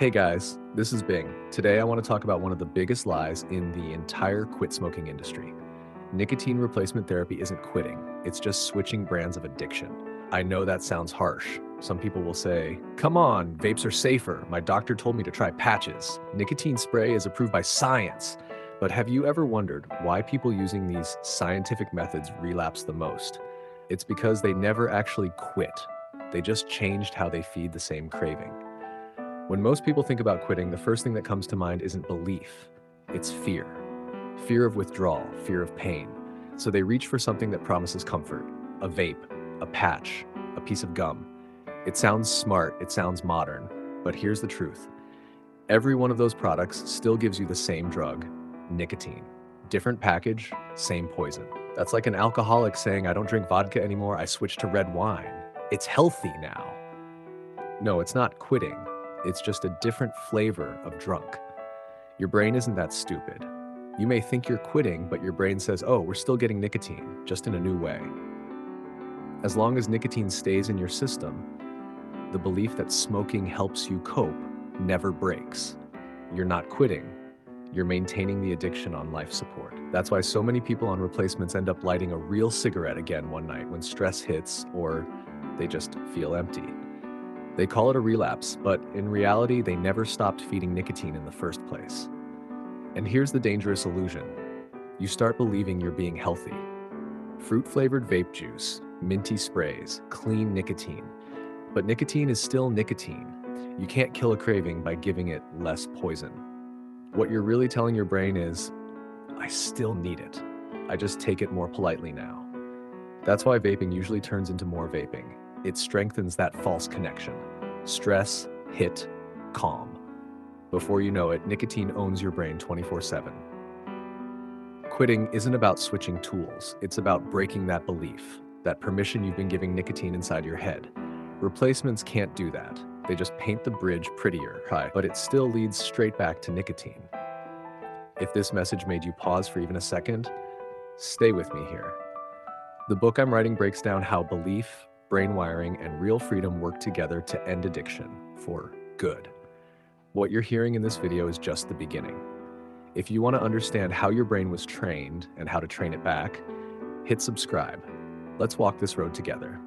Hey guys, this is Bing. Today I want to talk about one of the biggest lies in the entire quit smoking industry. Nicotine replacement therapy isn't quitting, it's just switching brands of addiction. I know that sounds harsh. Some people will say, come on, vapes are safer. My doctor told me to try patches. Nicotine spray is approved by science. But have you ever wondered why people using these scientific methods relapse the most? It's because they never actually quit. They just changed how they feed the same craving. When most people think about quitting, the first thing that comes to mind isn't belief, it's fear. Fear of withdrawal, fear of pain. So they reach for something that promises comfort, a vape, a patch, a piece of gum. It sounds smart, it sounds modern, but here's the truth. Every one of those products still gives you the same drug, nicotine. Different package, same poison. That's like an alcoholic saying, I don't drink vodka anymore, I switched to red wine. It's healthy now. No, it's not quitting. It's just a different flavor of drunk. Your brain isn't that stupid. You may think you're quitting, but your brain says, oh, we're still getting nicotine, just in a new way. As long as nicotine stays in your system, the belief that smoking helps you cope never breaks. You're not quitting. You're maintaining the addiction on life support. That's why so many people on replacements end up lighting a real cigarette again one night when stress hits or they just feel empty. They call it a relapse, but in reality, they never stopped feeding nicotine in the first place. And here's the dangerous illusion. You start believing you're being healthy. Fruit-flavored vape juice, minty sprays, clean nicotine. But nicotine is still nicotine. You can't kill a craving by giving it less poison. What you're really telling your brain is, I still need it. I just take it more politely now. That's why vaping usually turns into more vaping. It strengthens that false connection. Stress, hit, calm. Before you know it, nicotine owns your brain 24/7. Quitting isn't about switching tools. It's about breaking that belief, that permission you've been giving nicotine inside your head. Replacements can't do that. They just paint the bridge prettier, but it still leads straight back to nicotine. If this message made you pause for even a second, stay with me here. The book I'm writing breaks down how belief, brain wiring, and real freedom work together to end addiction for good. What you're hearing in this video is just the beginning. If you want to understand how your brain was trained and how to train it back, hit subscribe. Let's walk this road together.